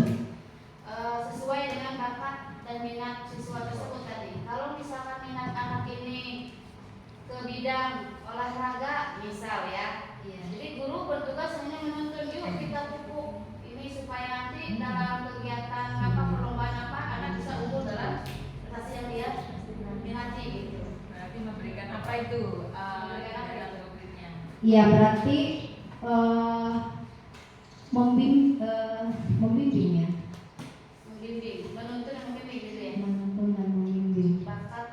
sesuai dengan bakat dan minat siswa tersebut tadi. Kalau misalkan minat anak ini ke bidang olahraga misal ya, jadi guru bertugas hanya menuntun yuk kita pupuk ini supaya nanti dalam kegiatan apa perlombaan apa anak bisa unggul dalam prestasi yang dia minati gitu. Berarti memberikan apa itu? Memberikan apa dalam itu? konkretnya. Iya berarti membimbing ya, Membimbing, menuntun dan membimbing gitu ya. menuntun dan membimbing. Bakat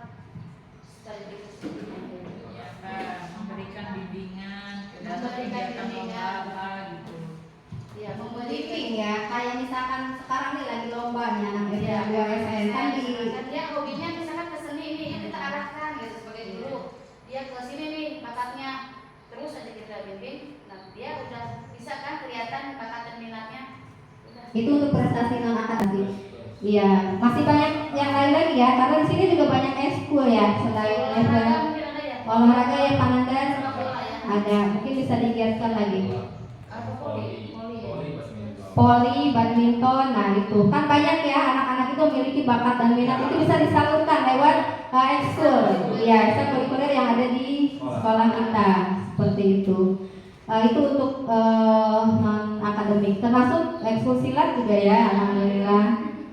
sekaligus kesenian. Ya, Pak, memberikan bimbingan ke dalam Memberikan kegiatan bimbingan. lomba gitu. Ya, Membimbing ya, kayak misalkan sekarang nih lagi lomba nih anak Iya, SD 2 SN kan di kan dia hobinya misalkan ke seni ini yang kita arahkan gitu sebagai guru. Dia ke sini nih bakatnya, terus aja kita bimbing. Nah, dia udah bisa kan kelihatan bakat dan minatnya. Udah. itu untuk prestasi non akademik. Iya, masih banyak yang lain lagi ya, karena di sini juga banyak ekskul ya selain Olahraga mungkin ada ya. olahraga ya Pananda. Sepak bola ada mungkin bisa digiatkan lagi. Atau poli ya. Voli, badminton, nah itu kan banyak ya anak-anak itu memiliki bakat dan minat itu bisa disalurkan lewat ekskul, ya ekstrakurikuler yang ada di sekolah kita seperti itu. Itu untuk non akademik, termasuk ekskul silat juga ya, alhamdulillah,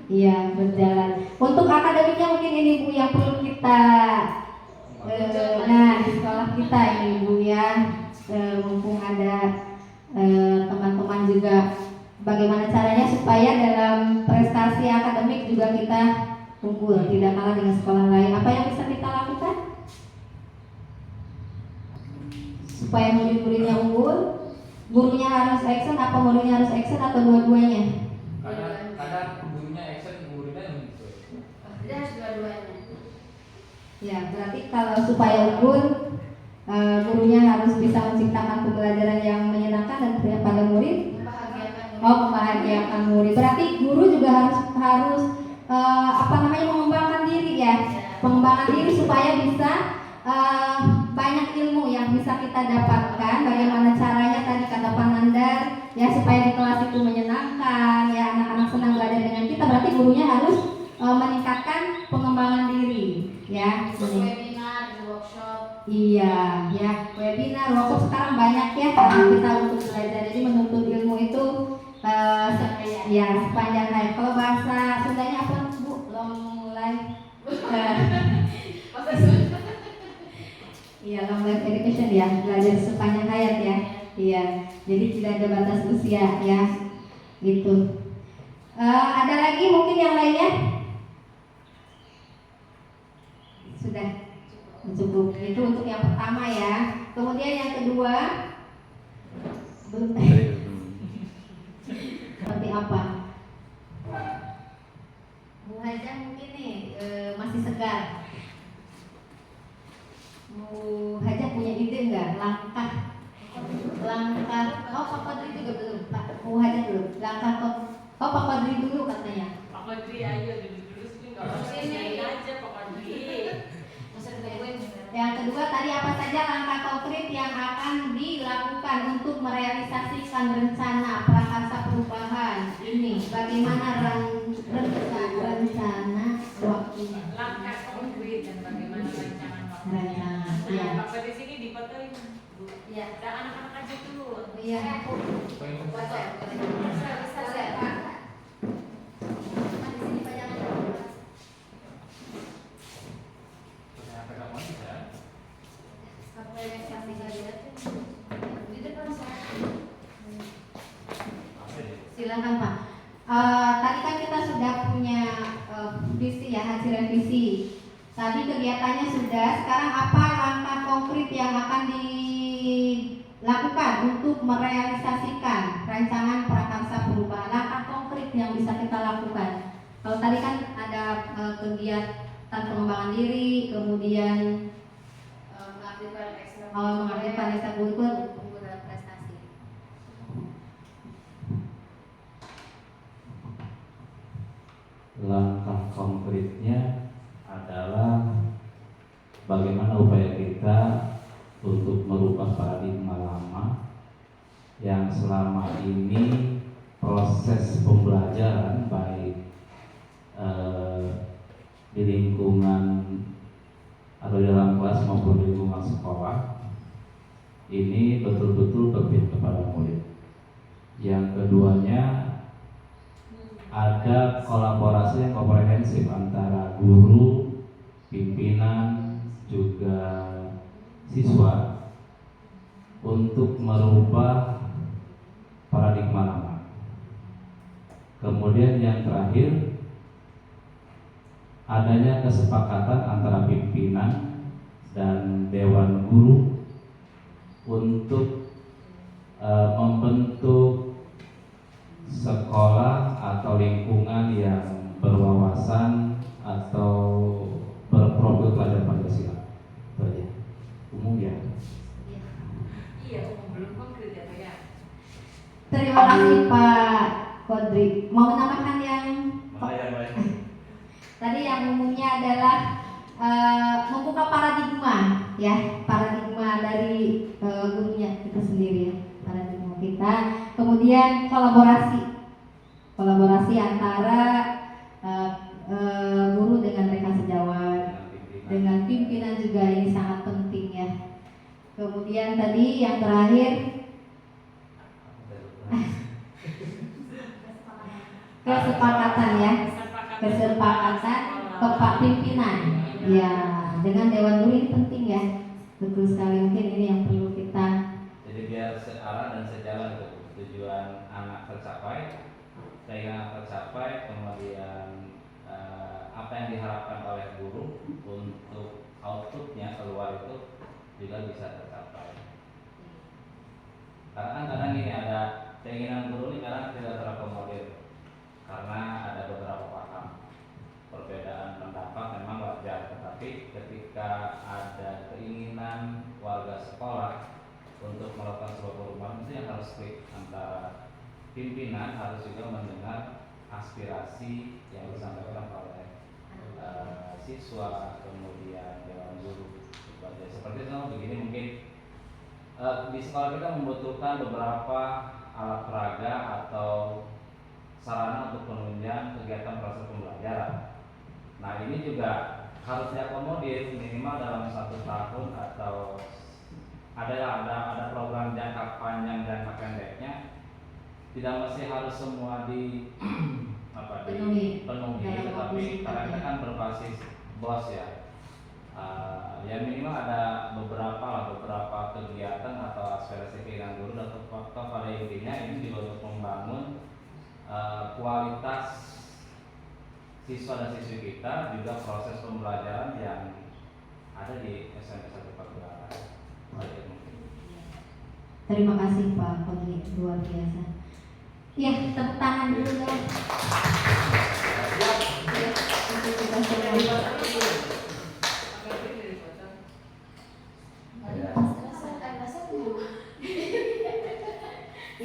iya berjalan. Untuk akademiknya mungkin ini Bu yang perlu kita, nah di sekolah kita ini Bu ya, mumpung ada teman-teman juga. Bagaimana caranya supaya dalam prestasi akademik juga kita unggul, tidak kalah dengan sekolah lain. Apa yang bisa kita lakukan? Supaya murid-muridnya unggul, gurunya harus action, apa muridnya harus action atau dua-duanya? Kadang gurunya action, muridnya nunggu. Jadi harus dua-duanya. Ya, berarti kalau supaya unggul, gurunya harus bisa menciptakan pembelajaran yang menyenangkan dan berimpact pada murid. Membahagiakan murid. Berarti guru juga harus mengembangkan diri ya, mengembangkan diri supaya bisa banyak ilmu yang bisa kita dapatkan. Bagaimana caranya tadi kata Pak Nandar ya, supaya di kelas itu menyenangkan ya, anak-anak senang belajar dengan kita. Berarti gurunya harus meningkatkan pengembangan diri ya. Webinar, workshop. Iya ya, webinar, workshop sekarang banyak ya kita untuk belajar. Jadi menuntut ilmu itu ya sepanjang hayat. Kalau bahasa Sundanya apa Bu? Long life. Iya, long life education ya, belajar sepanjang hayat ya. Iya, jadi tidak ada batas usia ya. Gitu. Ada lagi mungkin yang lainnya? Sudah cukup. Itu untuk yang pertama ya. Kemudian yang kedua belum. Seperti apa? Bu Haja mungkin nih masih segar. Bu Haja punya ide nggak langkah? Oh Pak Kodri juga belum. Pak Bu Haja belum. Pak Kodri dulu katanya. Pak Kodri ayo dulu sih nggak sini aja Pak Kodri. Yang kedua tadi apa saja langkah konkret yang akan dilakukan untuk merealisasikan rencana prakarsa perubahan ini? Bagaimana rencana waktu? Langkah konkret dan bagaimana rancangan waktu? Rencana. Nah, Ya. Pak di sini difotoin. Ya. Dan anak-anak aja dulu. Iya. Silakan Pak. Tadi kan kita sudah punya visi ya, hasil revisi. Tadi kegiatannya sudah. Sekarang apa langkah konkret yang akan dilakukan untuk merealisasikan rancangan prakarsa perubahan? Langkah konkret yang bisa kita lakukan. Kalau tadi kan ada kegiatan pengembangan diri, kemudian mengaktifkan ekstrakurikuler untuk prestasi. Langkah konkretnya adalah bagaimana upaya kita untuk merubah paradigma lama yang selama ini proses pembelajaran baik di lingkungan atau di dalam kelas maupun di lingkungan sekolah ini betul-betul berpihak kepada murid. Yang keduanya ada kolaborasi yang komprehensif antara guru, pimpinan, juga siswa untuk merubah paradigma lama. Kemudian yang terakhir, adanya kesepakatan antara pimpinan dan dewan guru untuk membentuk sekolah atau lingkungan yang berwawasan atau berprofil pelajar Pancasila. Itu aja. Umum ya. Iya, belum konkret ya Pak ya. Terima kasih Pak Kodri. Mau menambahkan yang tadi yang umumnya adalah membuka paradigma ya, paradigma dari gurunya itu sendiri ya, paradigma kita. Kemudian kolaborasi antara guru dengan rekan sejawat, dengan pimpinan juga ini sangat penting ya. Kemudian tadi yang terakhir kesepakatan ya, kesepakatan Bapak pimpinan ya dengan Dewan Guru ini penting ya, betul sekali. Mungkin ini yang perlu kita, jadi biar searah dan sejalan tujuan anak tercapai, keinginan tercapai, kemudian apa yang diharapkan oleh guru untuk outputnya keluar itu juga bisa tercapai. Karena kan kadang ini ada keinginan guru ini kadang tidak terakomodir karena ada beberapa paham. Perbedaan pendapat memang wajar, tetapi ketika ada keinginan warga sekolah untuk melakukan sebuah perubahan, itu yang harus klik antara pimpinan harus juga mendengar aspirasi yang disampaikan oleh siswa, kemudian dewan guru. Seperti itu begini, mungkin di sekolah kita membutuhkan beberapa alat peraga atau sarana untuk penunjang kegiatan proses pembelajaran. Nah ini juga harus diakomodir minimal dalam 1 tahun atau ada program jangka panjang dan jangka pendeknya. Tidak mesti harus semua dipenuhi, tetapi karena kita kan berbasis BOS ya. Ya minimal ada beberapa kegiatan atau aspirasi keinginan guru atau pada intinya ini juga untuk membangun kualitas siswa dan siswi kita, juga proses pembelajaran yang ada di SMP 1 Pagelaran. terima kasih Pak Pagi, luar biasa. Ya, tepuk tangan dulu dong. Ya, untuk kita semua.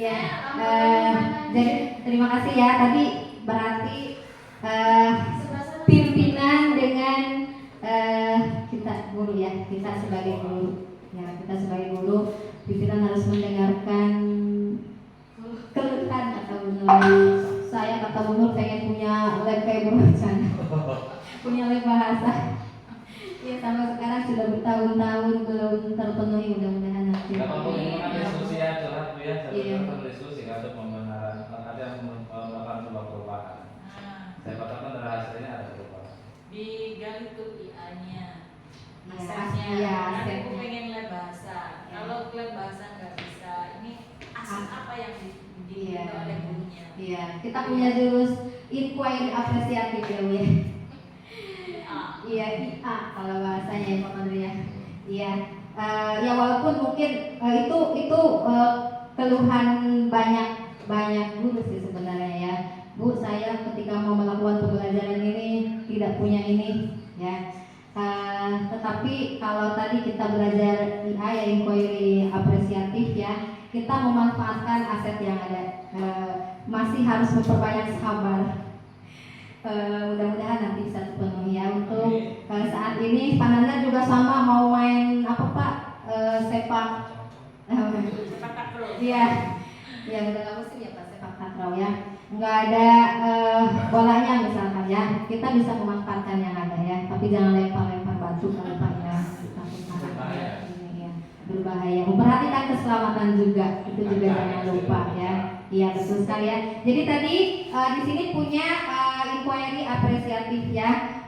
Ya, jadi terima kasih ya. Tadi berarti pimpinan dengan kita guru ya, kita sebagai guru ya, kita sebagai guru, pimpinan harus mendengarkan keluhan atau saya kata Bu Nur pengen punya lab kayak Bu Nur, punya lab bahasa. Ya sampai sekarang sudah bertahun-tahun belum terpenuhi, mudah-mudahan nanti. Kalau ini kan diskusi ya, curhat Bu ya, saya diskusi untuk pembenaran ada yang melakukan sebuah perubahan. Saya katakan dari hasilnya ada perubahan. Digali tuh IA-nya, Ya, asetnya. iya, Kan aku asetnya. pengen lab bahasa. Ya. Kalau lab bahasa nggak bisa, ini aset apa yang Iya. diminta oleh gurunya? Iya, kita punya jurus inquiry apresiatif ya Bu ya. Iya, IA kalau bahasanya ya Pak Mandri ya. Iya, ya walaupun mungkin itu keluhan banyak guru sih sebenarnya ya. Bu, saya ketika mau melakukan pembelajaran ini tidak punya ini ya. Tetapi kalau tadi kita belajar IA ya, inquiry apresiatif ya, kita memanfaatkan aset yang ada. Masih harus memperbanyak sabar. Mudah-mudahan nanti bisa terpenuhi ya. Untuk saat ini Pak Nanda juga sama mau main apa Pak, sepak takraw. iya ya, udah nggak musim ya Pak, sepak takraw ya, nggak ada bolanya misalkan ya, kita bisa memanfaatkan yang ada ya, tapi jangan lempar batu kalau Pak ya, ini ya berbahaya. Memperhatikan keselamatan juga, itu juga jangan lupa ya. Iya betul sekali ya. Jadi tadi di sini punya inquiry apresiatif ya.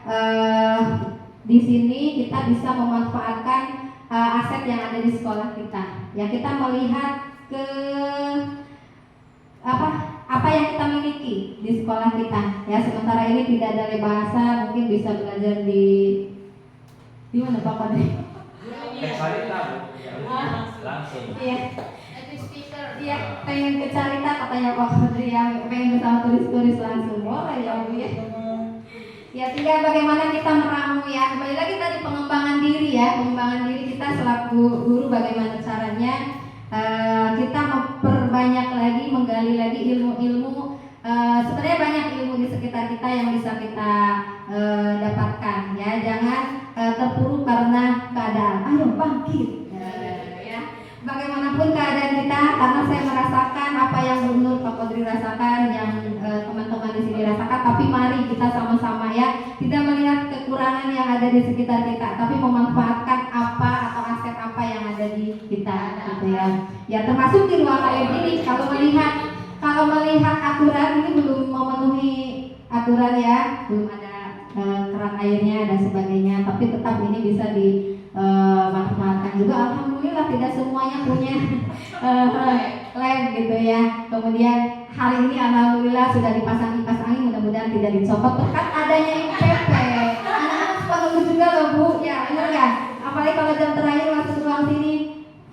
Di sini kita bisa memanfaatkan aset yang ada di sekolah kita. Ya, kita melihat ke apa yang kita miliki di sekolah kita. Ya, sementara ini tidak ada bahasa, mungkin bisa belajar di mana Pak Padri? Langsung. Iya. Speaker. Iya, pengen ke Carita katanya Pak Padri yang pengen bersama turis-turis langsung. Boleh ya Bu ya. Ya, tinggal bagaimana kita meramu ya. Kembali lagi tadi pengembangan diri ya, pengembangan diri kita selaku guru, bagaimana caranya kita memperbanyak lagi, menggali lagi ilmu-ilmu. Sebenarnya banyak ilmu di sekitar kita yang bisa kita dapatkan ya. Jangan terpuruk karena keadaan. Ayo bangkit. Ya. Bagaimanapun keadaan kita, karena saya merasakan apa yang Bu Nur, Pak Kodri rasakan, yang teman-teman di sini rasakan, tapi mari kita sama-sama ya, tidak melihat kekurangan yang ada di sekitar kita, tapi memanfaatkan apa atau aset apa yang ada di kita, gitu ya. Ya termasuk di ruang air ini, kalau melihat aturan ini belum memenuhi aturan ya, belum ada keran airnya dan sebagainya, tapi tetap ini bisa dimanfaatkan juga. Alhamdulillah tidak semuanya punya lem gitu ya. Kemudian hari ini alhamdulillah sudah dipasang kipas angin, mudah-mudahan tidak dicopot berkat adanya IPP. Anak-anak suka nunggu juga loh Bu, ya benar ya. Apalagi kalau jam terakhir masuk ruang sini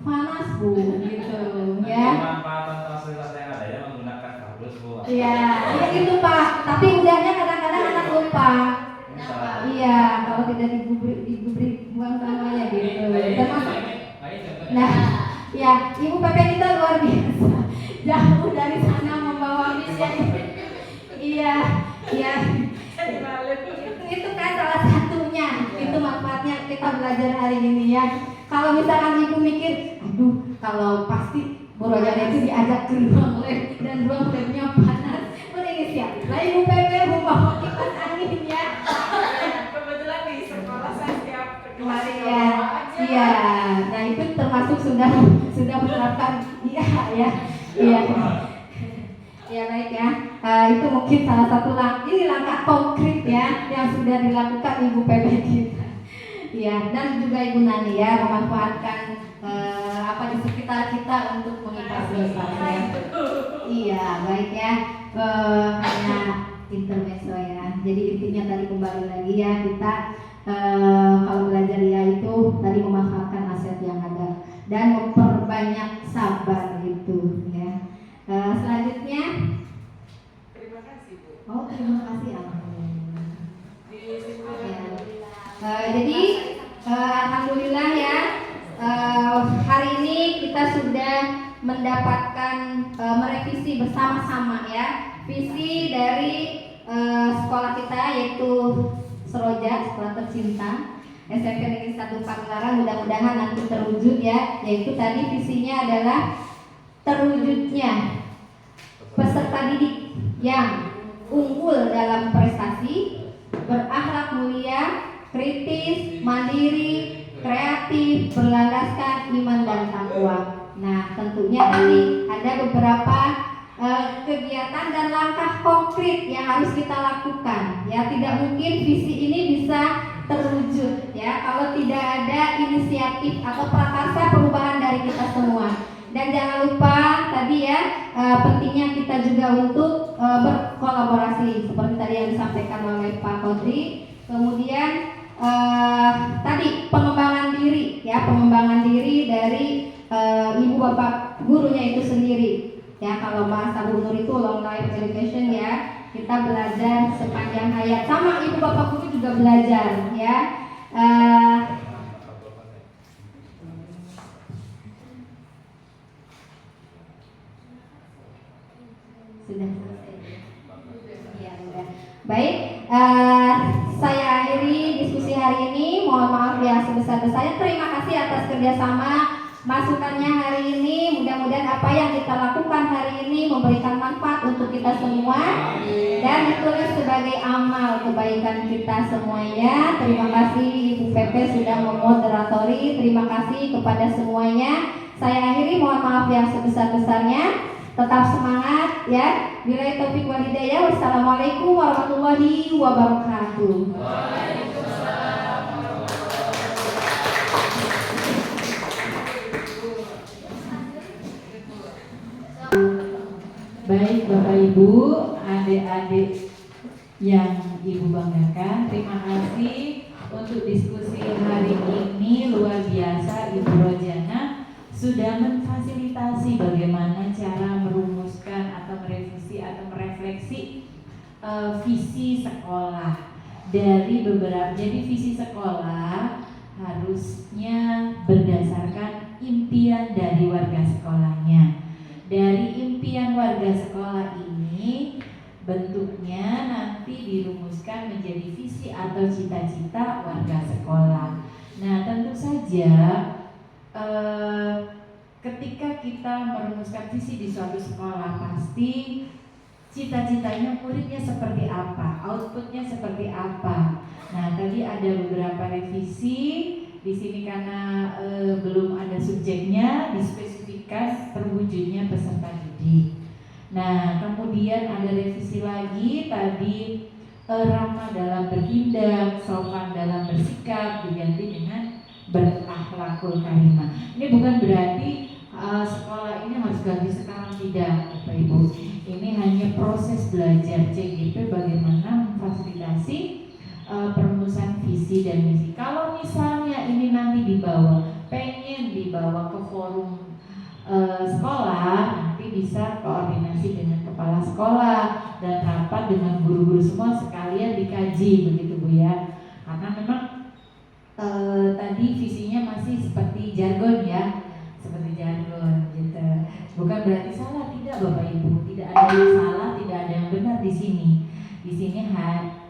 panas Bu, gitu ya. Pemanfaatan fasilitas yang ada ya menggunakan kardus Bu. Iya, ya gitu Pak. Tapi udahnya kadang-kadang anak lupa. Iya, kalau tidak digubri buang semuanya gitu. Termasuk. Nah, ya Ibu PP kita luar biasa. Jauh dari sana membawa misi. Iya, iya. Itu kan salah satunya. Itu manfaatnya kita belajar hari ini ya. Kalau misalkan Ibu mikir, aduh, kalau pasti Borojana itu diajak ke ruang lab dan ruang labnya panas, berinisiatif lah Ibu PP membawa kipas angin ya. Kebetulan di sekolah saya setiap Kemarin ya, iya. Nah itu termasuk sudah menerapkan, iya. Ya baik ya. Itu mungkin salah satu langkah konkret ya yang sudah dilakukan Ibu PP kita. Ya, dan juga Ibu Nani ya memanfaatkan apa di sekitar kita untuk mengfasilitasi. Iya, baik ya. Hanya intermezzo ya. Jadi intinya tadi kembali lagi ya, kita kalau belajar ya itu tadi memanfaatkan aset yang ada dan memperbanyak sabar gitu ya. Selanjutnya, terima kasih Bu. oh terima kasih alhamdulillah. Jadi alhamdulillah ya, hari ini kita sudah mendapatkan merevisi bersama-sama ya visi dari sekolah kita, yaitu Seroja, sekolah tercinta SMP Negeri 1 Pagelaran. Mudah-mudahan nanti terwujud ya, yaitu tadi visinya adalah terwujudnya peserta didik yang unggul dalam prestasi, berakhlak mulia, kritis, mandiri, kreatif, berlandaskan iman dan takwa. Nah, tentunya nanti ada beberapa kegiatan dan langkah konkret yang harus kita lakukan. Ya, tidak mungkin visi ini bisa terwujud ya kalau tidak ada inisiatif atau prakarsa perubahan dari kita semua. Dan jangan lupa tadi ya, pentingnya kita juga untuk berkolaborasi seperti tadi yang disampaikan oleh Pak Kodri. Kemudian tadi pengembangan diri ya, pengembangan diri dari ibu bapak gurunya itu sendiri ya. Kalau bahasa Bu Nur itu long life education ya, kita belajar sepanjang hayat, sama ibu bapak guru juga belajar ya. Sudah selesai ya, udah. Baik, saya akhiri diskusi hari ini. Mohon maaf ya sebesar-besarnya. Terima kasih atas kerjasama masukannya hari ini. Mudah-mudahan apa yang kita lakukan hari ini memberikan manfaat untuk kita semua dan ditulis sebagai amal kebaikan kita semuanya. Terima kasih Ibu PP sudah memoderatori. Terima kasih kepada semuanya. Saya akhiri, mohon maaf yang sebesar-besarnya. Tetap semangat ya. Billahi taufik wal hidayah. Wassalamualaikum warahmatullahi wabarakatuh. Baik Bapak Ibu, adik-adik yang Ibu banggakan, terima kasih untuk diskusi hari ini. Luar biasa Ibu Rojana sudah memfasilitasi bagaimana cara merumuskan atau merevisi atau merefleksi visi sekolah dari beberapa. Jadi visi sekolah harusnya berdasarkan impian dari warga sekolahnya. Dari impian warga sekolah ini bentuknya nanti dirumuskan menjadi visi atau cita-cita warga sekolah. Nah, tentu saja ketika kita merumuskan visi di suatu sekolah, pasti cita-citanya muridnya seperti apa, outputnya seperti apa. Nah, tadi ada beberapa revisi di sini karena belum ada subjeknya, dispesifikkan terwujudnya peserta didik. Nah, kemudian ada revisi lagi tadi ramah dalam bertindak, sopan dalam bersikap diganti dengan berakhlakul karimah. Ini bukan berarti sekolah ini harus ganti sekarang, tidak, Bapak Ibu. Ini hanya proses belajar CGP bagaimana memfasilitasi perumusan visi dan misi. Kalau misalnya ini nanti pengen dibawa ke forum sekolah, nanti bisa koordinasi dengan kepala sekolah dan rapat dengan guru-guru semua sekalian dikaji, begitu Bu ya. Karena memang tadi visinya masih seperti jargon ya, seperti jargon gitu. Bukan berarti salah, tidak Bapak Ibu, tidak ada yang salah, tidak ada yang benar di sini. Di sini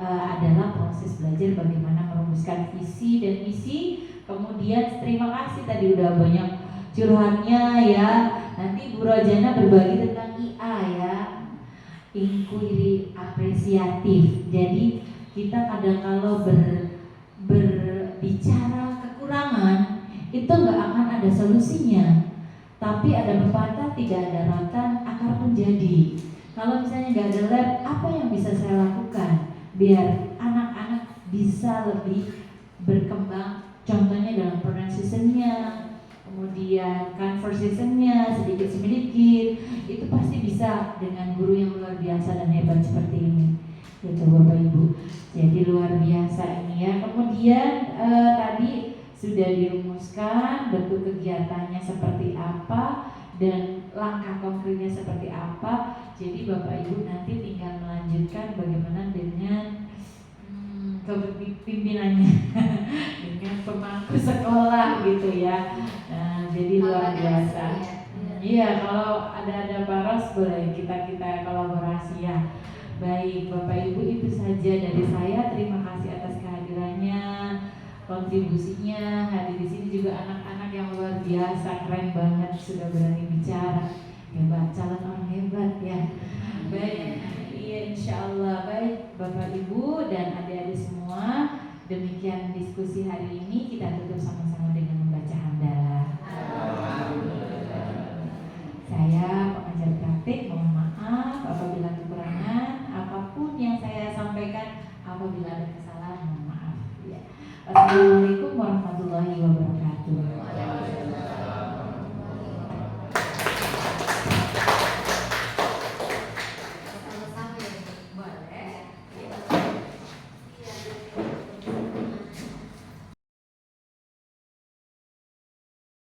adalah proses belajar bagaimana merumuskan visi dan misi. Kemudian terima kasih tadi udah banyak curhatnya ya. Nanti Bu Rojana berbagi tentang IA ya, inquiry apresiatif. Jadi kita kadang kalau berbicara kekurangan itu nggak akan ada solusinya. Tapi ada pepatah, tidak ada rotan akar pun jadi. Kalau misalnya nggak ada lab, apa yang bisa saya lakukan biar anak-anak bisa lebih berkembang? Contohnya dalam pronunciation-nya, kemudian conversation-nya sedikit-sedikit, itu pasti bisa dengan guru yang luar biasa dan hebat seperti ini. Gitu Bapak Ibu. Jadi luar biasa ini ya. Kemudian tadi sudah dirumuskan bentuk kegiatannya seperti apa dan langkah konkretnya seperti apa. Jadi Bapak Ibu nanti tinggal melanjutkan bagaimana dengan kepimpinannya dengan pemangku sekolah gitu ya. Nah, jadi luar biasa. Iya, kalau ada paras boleh kita kolaborasi ya. Baik Bapak Ibu, itu saja dari saya. Terima kasih atas kehadirannya, kontribusinya. Hadir di sini juga anak-anak yang luar biasa, keren banget, sudah berani bicara. Hebat, calon orang hebat ya. Baik, iya insya Allah. Baik Bapak Ibu dan adik-adik semua, demikian diskusi hari ini. Kita tutup sama-sama dengan membaca hamdalah. Saya pengajar praktik, mohon maaf apabila kekurangan apapun yang saya sampaikan, apabila ada kesalahan mohon maaf ya. Wassalamualaikum warahmatullahi wabarakatuh.